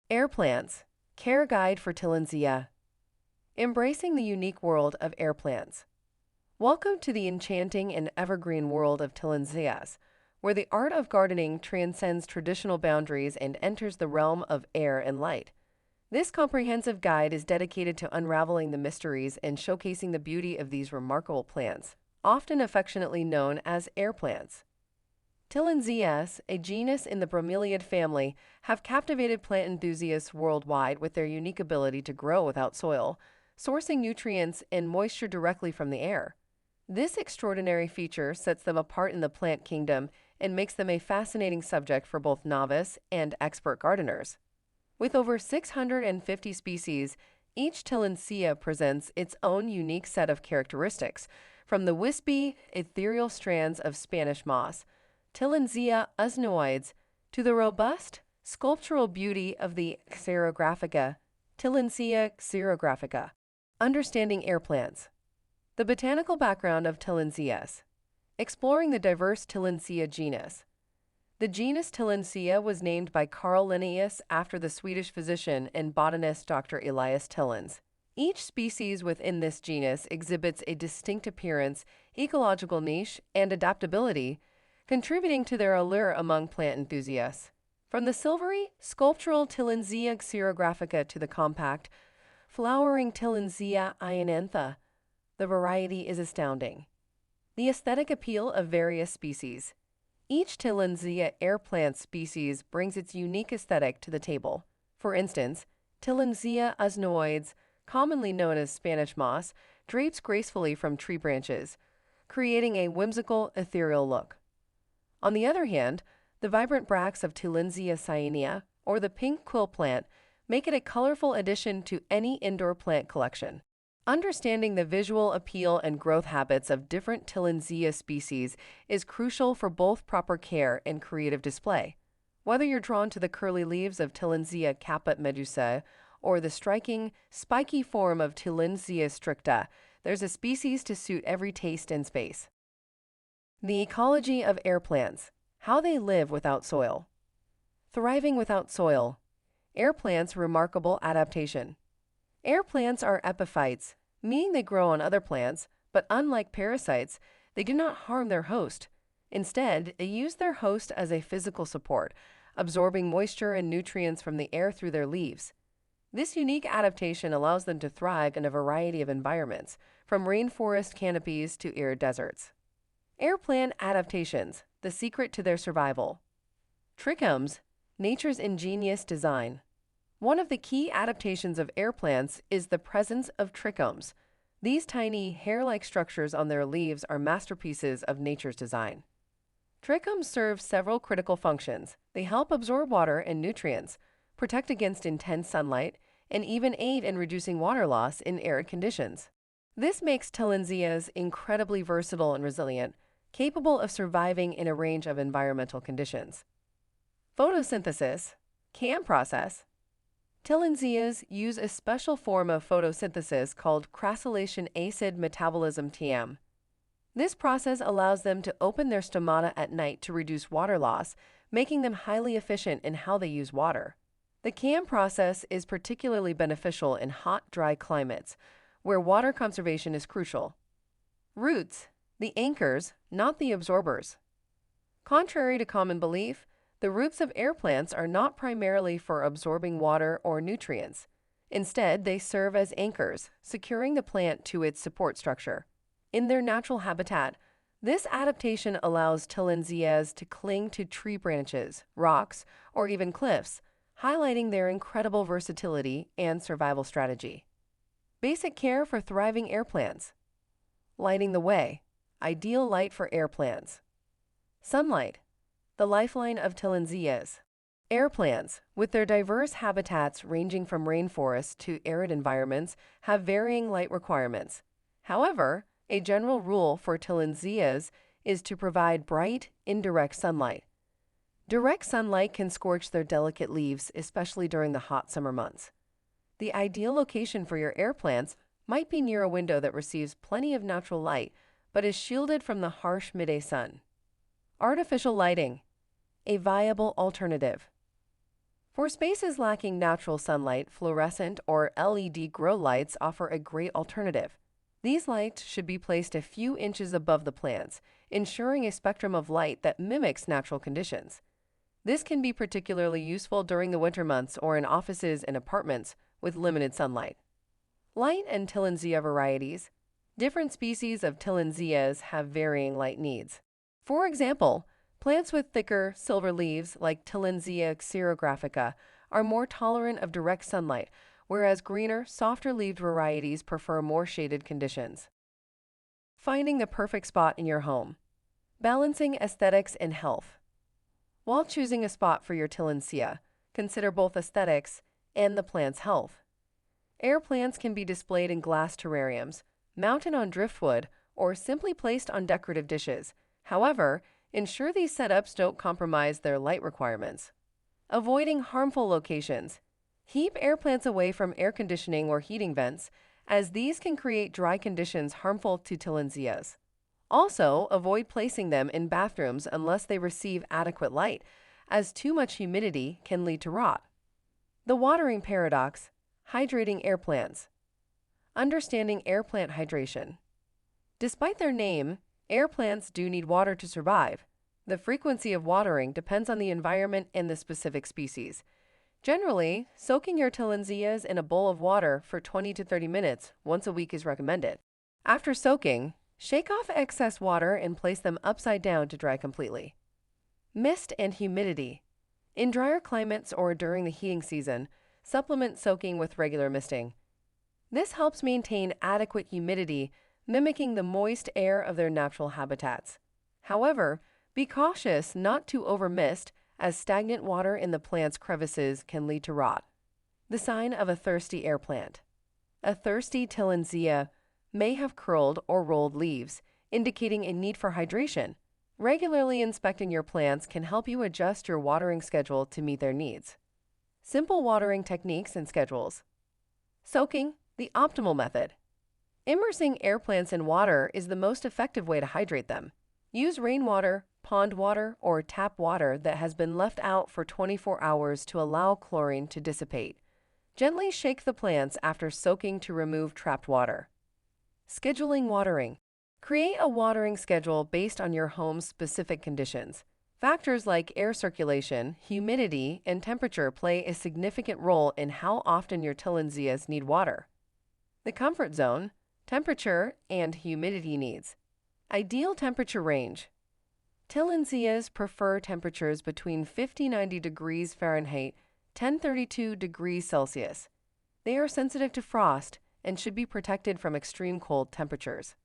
Air plants, care guide for Tillandsia. Embracing the unique world of air plants. Welcome to the enchanting and evergreen world of Tillandsias, where the art of gardening transcends traditional boundaries and enters the realm of air and light. This comprehensive guide is dedicated to unraveling the mysteries and showcasing the beauty of these remarkable plants, often affectionately known as air plants. Tillandsias, a genus in the bromeliad family, have captivated plant enthusiasts worldwide with their unique ability to grow without soil, sourcing nutrients and moisture directly from the air. This extraordinary feature sets them apart in the plant kingdom and makes them a fascinating subject for both novice and expert gardeners. With over 650 species, each Tillandsia presents its own unique set of characteristics, from the wispy, ethereal strands of Spanish moss, Tillandsia usnioides, to the robust, sculptural beauty of the xerographica, Tillandsia xerographica. Understanding air plants. The botanical background of Tillandsias. Exploring the diverse Tillandsia genus. The genus Tillandsia was named by Carl Linnaeus after the Swedish physician and botanist Dr. Elias Tillands. Each species within this genus exhibits a distinct appearance, ecological niche, and adaptability, contributing to their allure among plant enthusiasts. From the silvery, sculptural Tillandsia xerographica to the compact, flowering Tillandsia ionantha, the variety is astounding. The aesthetic appeal of various species. Each Tillandsia air plant species brings its unique aesthetic to the table. For instance, Tillandsia usnioides, commonly known as Spanish moss, drapes gracefully from tree branches, creating a whimsical, ethereal look. On the other hand, the vibrant bracts of Tillandsia cyanea, or the pink quill plant, make it a colorful addition to any indoor plant collection. Understanding the visual appeal and growth habits of different Tillandsia species is crucial for both proper care and creative display. Whether you're drawn to the curly leaves of Tillandsia caput medusae or the striking, spiky form of Tillandsia stricta, there's a species to suit every taste and space. The ecology of air plants, how they live without soil. Thriving without soil. Air plants' remarkable adaptation. Air plants are epiphytes, meaning they grow on other plants, but unlike parasites, they do not harm their host. Instead, they use their host as a physical support, absorbing moisture and nutrients from the air through their leaves. This unique adaptation allows them to thrive in a variety of environments, from rainforest canopies to arid deserts. Air plant adaptations, the secret to their survival. Trichomes, nature's ingenious design. One of the key adaptations of air plants is the presence of trichomes. These tiny, hair-like structures on their leaves are masterpieces of nature's design. Trichomes serve several critical functions. They help absorb water and nutrients, protect against intense sunlight, and even aid in reducing water loss in arid conditions. This makes Tillandsias incredibly versatile and resilient, capable of surviving in a range of environmental conditions. Photosynthesis, CAM process. Tillandsias use a special form of photosynthesis called crassulation acid metabolism TM. This process allows them to open their stomata at night to reduce water loss, making them highly efficient in how they use water. The CAM process is particularly beneficial in hot, dry climates, where water conservation is crucial. Roots, the anchors, not the absorbers. Contrary to common belief, the roots of air plants are not primarily for absorbing water or nutrients. Instead, they serve as anchors, securing the plant to its support structure. In their natural habitat, this adaptation allows Tillandsias to cling to tree branches, rocks, or even cliffs, highlighting their incredible versatility and survival strategy. Basic care for thriving air plants. Lighting the way. Ideal light for air plants. Sunlight, the lifeline of Tillandsias. Air plants, with their diverse habitats ranging from rainforests to arid environments, have varying light requirements. However, a general rule for Tillandsias is to provide bright, indirect sunlight. Direct sunlight can scorch their delicate leaves, especially during the hot summer months. The ideal location for your air plants might be near a window that receives plenty of natural light, but is shielded from the harsh midday sun. Artificial lighting, a viable alternative. For spaces lacking natural sunlight, fluorescent or LED grow lights offer a great alternative. These lights should be placed a few inches above the plants, ensuring a spectrum of light that mimics natural conditions. This can be particularly useful during the winter months or in offices and apartments with limited sunlight. Light and Tillandsia varieties. Different species of Tillandsias have varying light needs. For example, plants with thicker, silver leaves, like Tillandsia xerographica, are more tolerant of direct sunlight, whereas greener, softer-leaved varieties prefer more shaded conditions. Finding the perfect spot in your home. Balancing aesthetics and health. While choosing a spot for your Tillandsia, consider both aesthetics and the plant's health. Air plants can be displayed in glass terrariums, mounted on driftwood, or simply placed on decorative dishes. However, ensure these setups don't compromise their light requirements. Avoiding harmful locations. Keep air plants away from air conditioning or heating vents, as these can create dry conditions harmful to Tillandsias. Also, avoid placing them in bathrooms unless they receive adequate light, as too much humidity can lead to rot. The watering paradox. Hydrating air plants. Understanding air plant hydration. Despite their name, air plants do need water to survive. The frequency of watering depends on the environment and the specific species. Generally, soaking your Tillandsias in a bowl of water for 20 to 30 minutes once a week is recommended. After soaking, shake off excess water and place them upside down to dry completely. Mist and humidity. In drier climates or during the heating season, supplement soaking with regular misting. This helps maintain adequate humidity, mimicking the moist air of their natural habitats. However, be cautious not to overmist, as stagnant water in the plant's crevices can lead to rot. The sign of a thirsty air plant. A thirsty Tillandsia may have curled or rolled leaves, indicating a need for hydration. Regularly inspecting your plants can help you adjust your watering schedule to meet their needs. Simple watering techniques and schedules. Soaking, the optimal method. Immersing air plants in water is the most effective way to hydrate them. Use rainwater, pond water, or tap water that has been left out for 24 hours to allow chlorine to dissipate. Gently shake the plants after soaking to remove trapped water. Scheduling watering. Create a watering schedule based on your home's specific conditions. Factors like air circulation, humidity, and temperature play a significant role in how often your Tillandsias need water. The comfort zone, temperature, and humidity needs. Ideal temperature range. Tillandsias prefer temperatures between 50-90 degrees Fahrenheit, 10-32 degrees Celsius. They are sensitive to frost and should be protected from extreme cold temperatures.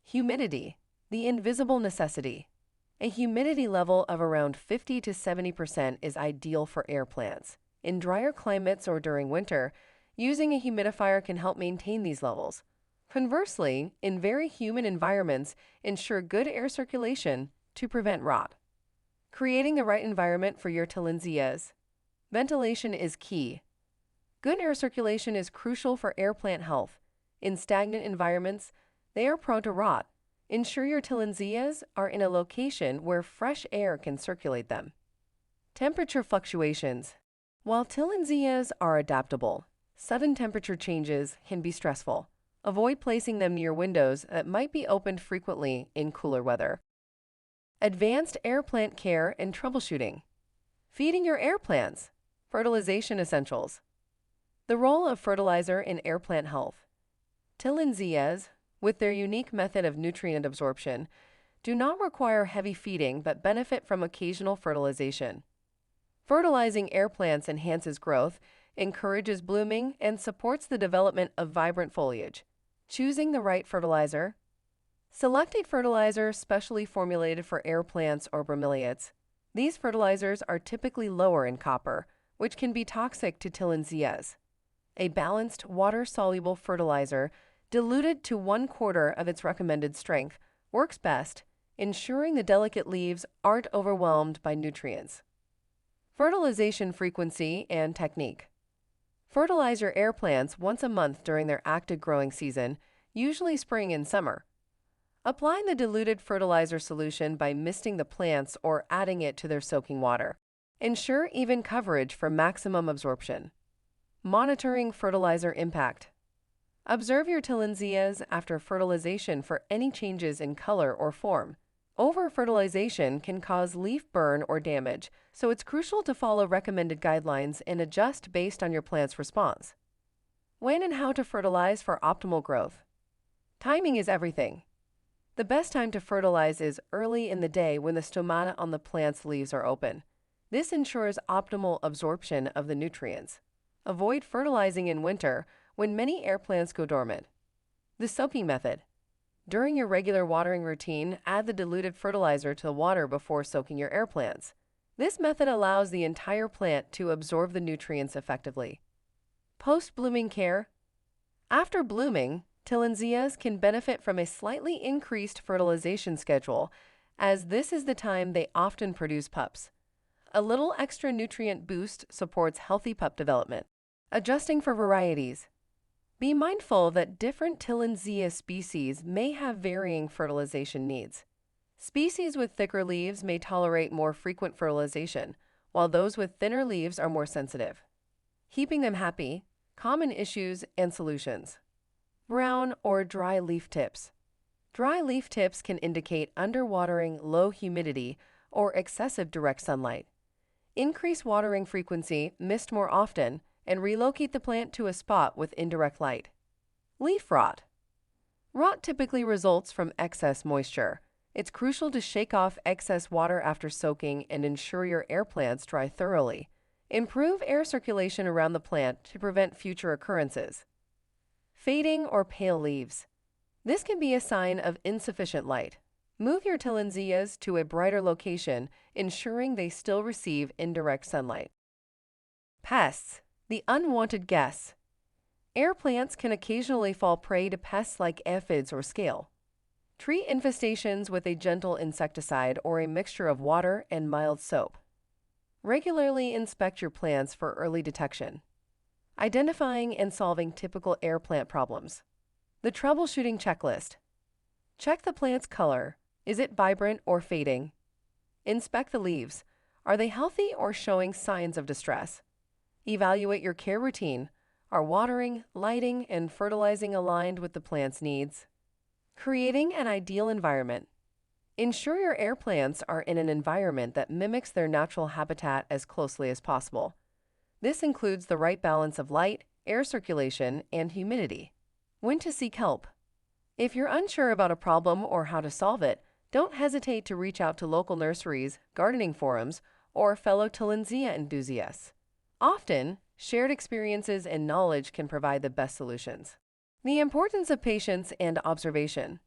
Humidity, the invisible necessity. A humidity level of around 50 to 70% is ideal for air plants. In drier climates or during winter, using a humidifier can help maintain these levels. Conversely, in very humid environments, ensure good air circulation to prevent rot. Creating the right environment for your Tillandsias. Ventilation is key. Good air circulation is crucial for air plant health. In stagnant environments, they are prone to rot. Ensure your Tillandsias are in a location where fresh air can circulate them. Temperature fluctuations. While Tillandsias are adaptable, sudden temperature changes can be stressful. Avoid placing them near windows that might be opened frequently in cooler weather. Advanced air plant care and troubleshooting. Feeding your air plants. Fertilization essentials. The role of fertilizer in air plant health. Tillandsias, with their unique method of nutrient absorption, do not require heavy feeding but benefit from occasional fertilization. Fertilizing air plants enhances growth, encourages blooming, and supports the development of vibrant foliage. Choosing the right fertilizer. Select a fertilizer specially formulated for air plants or bromeliads. These fertilizers are typically lower in copper, which can be toxic to Tillandsias. A balanced, water-soluble fertilizer diluted to 1/4 of its recommended strength works best, ensuring the delicate leaves aren't overwhelmed by nutrients. Fertilization frequency and technique. Fertilize your air plants once a month during their active growing season, usually spring and summer. Apply the diluted fertilizer solution by misting the plants or adding it to their soaking water. Ensure even coverage for maximum absorption. Monitoring fertilizer impact. Observe your Tillandsias after fertilization for any changes in color or form. Over-fertilization can cause leaf burn or damage, so it's crucial to follow recommended guidelines and adjust based on your plant's response. When and how to fertilize for optimal growth. Timing is everything. The best time to fertilize is early in the day when the stomata on the plant's leaves are open. This ensures optimal absorption of the nutrients. Avoid fertilizing in winter when many air plants go dormant. The soaking method. During your regular watering routine, add the diluted fertilizer to the water before soaking your air plants. This method allows the entire plant to absorb the nutrients effectively. Post-blooming care. After blooming, Tillandsias can benefit from a slightly increased fertilization schedule, as this is the time they often produce pups. A little extra nutrient boost supports healthy pup development. Adjusting for varieties. Be mindful that different Tillandsias species may have varying fertilization needs. Species with thicker leaves may tolerate more frequent fertilization, while those with thinner leaves are more sensitive. Keeping them happy. Common issues and solutions. Brown or dry leaf tips. Dry leaf tips can indicate underwatering, low humidity, or excessive direct sunlight. Increase watering frequency, mist more often, and relocate the plant to a spot with indirect light. Leaf rot. Rot typically results from excess moisture. It's crucial to shake off excess water after soaking and ensure your air plants dry thoroughly. Improve air circulation around the plant to prevent future occurrences. Fading or pale leaves. This can be a sign of insufficient light. Move your Tillandsias to a brighter location, ensuring they still receive indirect sunlight. Pests. The unwanted guests. Air plants can occasionally fall prey to pests like aphids or scale. Treat infestations with a gentle insecticide or a mixture of water and mild soap. Regularly inspect your plants for early detection. Identifying and solving typical air plant problems. The troubleshooting checklist. Check the plant's color. Is it vibrant or fading? Inspect the leaves. Are they healthy or showing signs of distress? Evaluate your care routine. Are watering, lighting, and fertilizing aligned with the plant's needs? Creating an ideal environment. Ensure your air plants are in an environment that mimics their natural habitat as closely as possible. This includes the right balance of light, air circulation, and humidity. When to seek help. If you're unsure about a problem or how to solve it, don't hesitate to reach out to local nurseries, gardening forums, or fellow Tillandsia enthusiasts. Often, shared experiences and knowledge can provide the best solutions. The importance of patience and observation.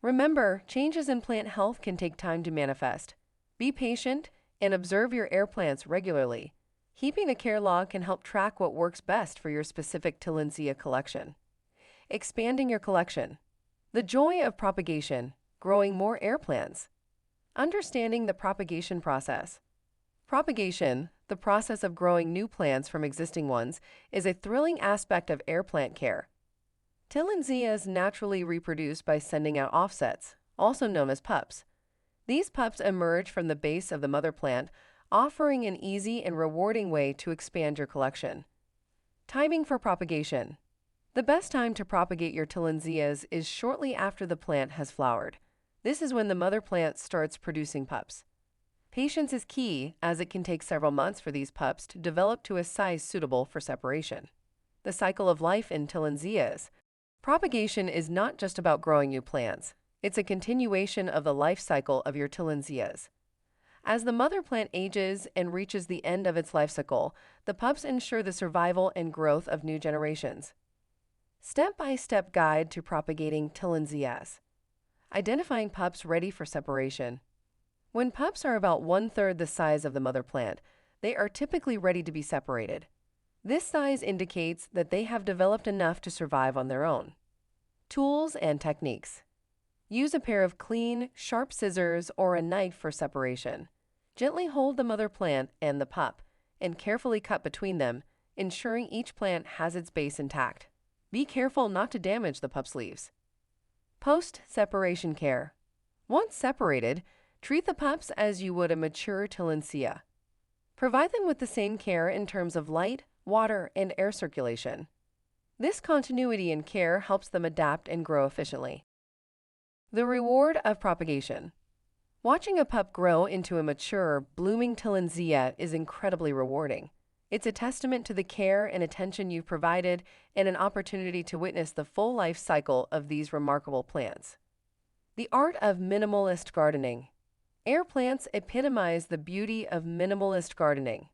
Remember, changes in plant health can take time to manifest. Be patient and observe your air plants regularly. Keeping a care log can help track what works best for your specific Tillandsia collection. Expanding your collection. The joy of propagation, growing more air plants. Understanding the propagation process. Propagation, the process of growing new plants from existing ones, is a thrilling aspect of air plant care. Tillandsias naturally reproduce by sending out offsets, also known as pups. These pups emerge from the base of the mother plant, offering an easy and rewarding way to expand your collection. Timing for propagation. The best time to propagate your Tillandsias is shortly after the plant has flowered. This is when the mother plant starts producing pups. Patience is key, as it can take several months for these pups to develop to a size suitable for separation. The cycle of life in Tillandsias. Propagation is not just about growing new plants. It's a continuation of the life cycle of your Tillandsias. As the mother plant ages and reaches the end of its life cycle, the pups ensure the survival and growth of new generations. Step-by-step guide to propagating Tillandsias. Identifying pups ready for separation. When pups are about 1/3 the size of the mother plant, they are typically ready to be separated. This size indicates that they have developed enough to survive on their own. Tools and techniques. Use a pair of clean, sharp scissors or a knife for separation. Gently hold the mother plant and the pup, and carefully cut between them, ensuring each plant has its base intact. Be careful not to damage the pup's leaves. Post-separation care. Once separated, treat the pups as you would a mature Tillandsia. Provide them with the same care in terms of light, water, and air circulation. This continuity in care helps them adapt and grow efficiently. The reward of propagation. Watching a pup grow into a mature, blooming Tillandsia is incredibly rewarding. It's a testament to the care and attention you've provided and an opportunity to witness the full life cycle of these remarkable plants. The art of minimalist gardening. Air plants epitomize the beauty of minimalist gardening.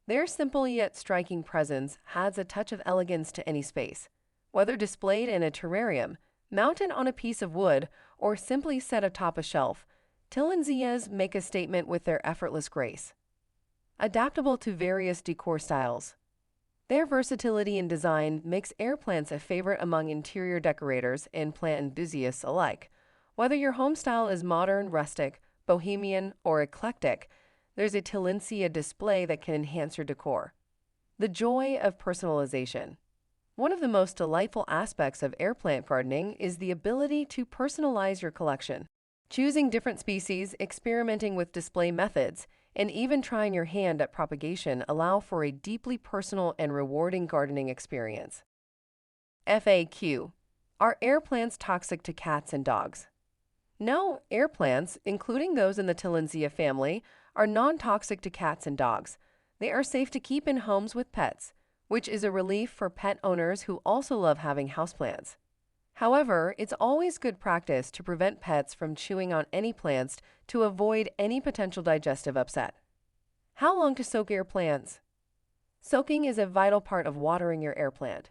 Their simple yet striking presence adds a touch of elegance to any space. Whether displayed in a terrarium, mounted on a piece of wood, or simply set atop a shelf, Tillandsias make a statement with their effortless grace. Adaptable to various decor styles. Their versatility in design makes air plants a favorite among interior decorators and plant enthusiasts alike. Whether your home style is modern, rustic, bohemian, or eclectic, there's a Tillandsia display that can enhance your decor. The joy of personalization. One of the most delightful aspects of air plant gardening is the ability to personalize your collection. Choosing different species, experimenting with display methods, and even trying your hand at propagation allow for a deeply personal and rewarding gardening experience. FAQ. Are air plants toxic to cats and dogs? No, air plants, including those in the Tillandsia family, are non-toxic to cats and dogs. They are safe to keep in homes with pets, which is a relief for pet owners who also love having houseplants. However, it's always good practice to prevent pets from chewing on any plants to avoid any potential digestive upset. How long to soak air plants? Soaking is a vital part of watering your air plant.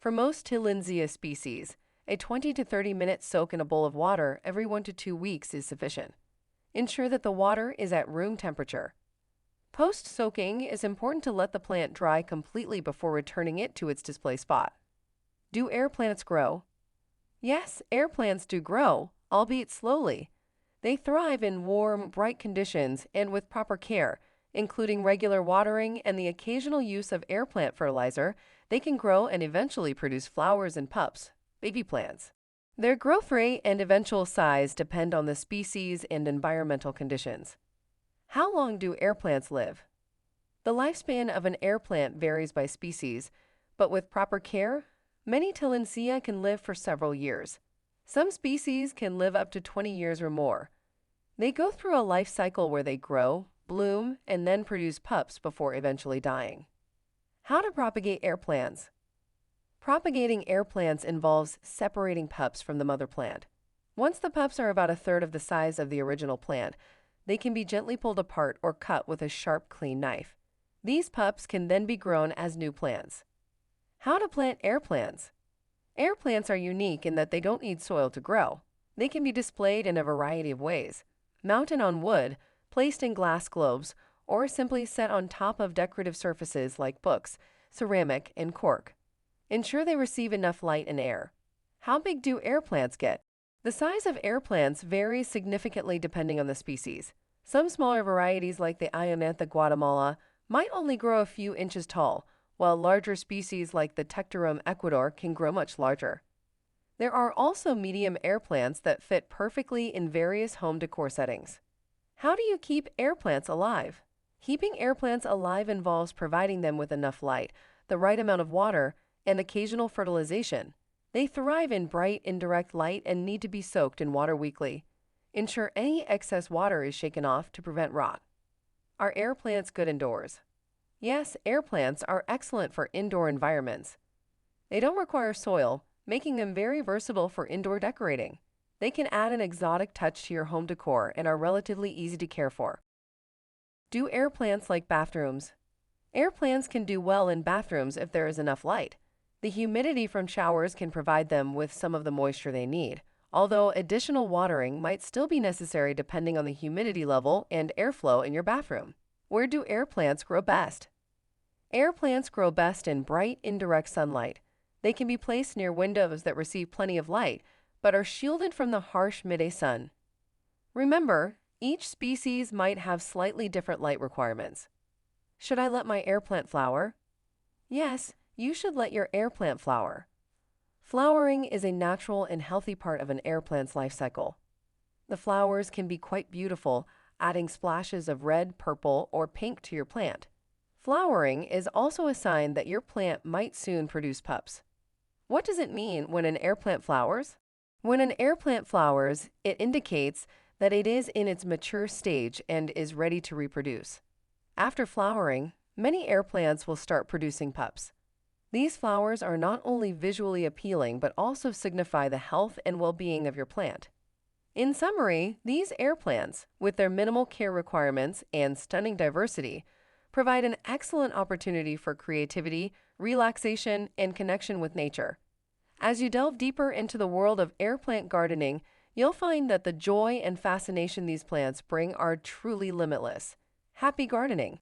For most Tillandsia species, a 20 to 30-minute soak in a bowl of water every 1 to 2 weeks is sufficient. Ensure that the water is at room temperature. Post-soaking, it's important to let the plant dry completely before returning it to its display spot. Do air plants grow? Yes, air plants do grow, albeit slowly. They thrive in warm, bright conditions and with proper care, including regular watering and the occasional use of air plant fertilizer. They can grow and eventually produce flowers and pups, baby plants. Their growth rate and eventual size depend on the species and environmental conditions. How long do air plants live? The lifespan of an air plant varies by species, but with proper care, many Tillandsia can live for several years. Some species can live up to 20 years or more. They go through a life cycle where they grow, bloom, and then produce pups before eventually dying. How to propagate air plants? Propagating air plants involves separating pups from the mother plant. Once the pups are about a third of the size of the original plant, they can be gently pulled apart or cut with a sharp, clean knife. These pups can then be grown as new plants. How to plant air plants? Air plants are unique in that they don't need soil to grow. They can be displayed in a variety of ways. Mounted on wood, placed in glass globes, or simply set on top of decorative surfaces like books, ceramic, and cork. Ensure they receive enough light and air. How big do air plants get? The size of air plants varies significantly depending on the species. Some smaller varieties like the Ionantha Guatemala might only grow a few inches tall, while larger species like the Tectorum Ecuador can grow much larger. There are also medium air plants that fit perfectly in various home decor settings. How do you keep air plants alive? Keeping air plants alive involves providing them with enough light, the right amount of water, and occasional fertilization. They thrive in bright, indirect light and need to be soaked in water weekly. Ensure any excess water is shaken off to prevent rot. Are air plants good indoors? Yes, air plants are excellent for indoor environments. They don't require soil, making them very versatile for indoor decorating. They can add an exotic touch to your home decor and are relatively easy to care for. Do air plants like bathrooms? Air plants can do well in bathrooms if there is enough light. The humidity from showers can provide them with some of the moisture they need, although additional watering might still be necessary depending on the humidity level and airflow in your bathroom. Where do air plants grow best? Air plants grow best in bright, indirect sunlight. They can be placed near windows that receive plenty of light, but are shielded from the harsh midday sun. Remember, each species might have slightly different light requirements. Should I let my air plant flower? Yes, you should let your air plant flower. Flowering is a natural and healthy part of an air plant's life cycle. The flowers can be quite beautiful, adding splashes of red, purple, or pink to your plant. Flowering is also a sign that your plant might soon produce pups. What does it mean when an air plant flowers? When an air plant flowers, it indicates that it is in its mature stage and is ready to reproduce. After flowering, many air plants will start producing pups. These flowers are not only visually appealing but also signify the health and well-being of your plant. In summary, these air plants, with their minimal care requirements and stunning diversity, provide an excellent opportunity for creativity, relaxation, and connection with nature. As you delve deeper into the world of air plant gardening, you'll find that the joy and fascination these plants bring are truly limitless. Happy gardening!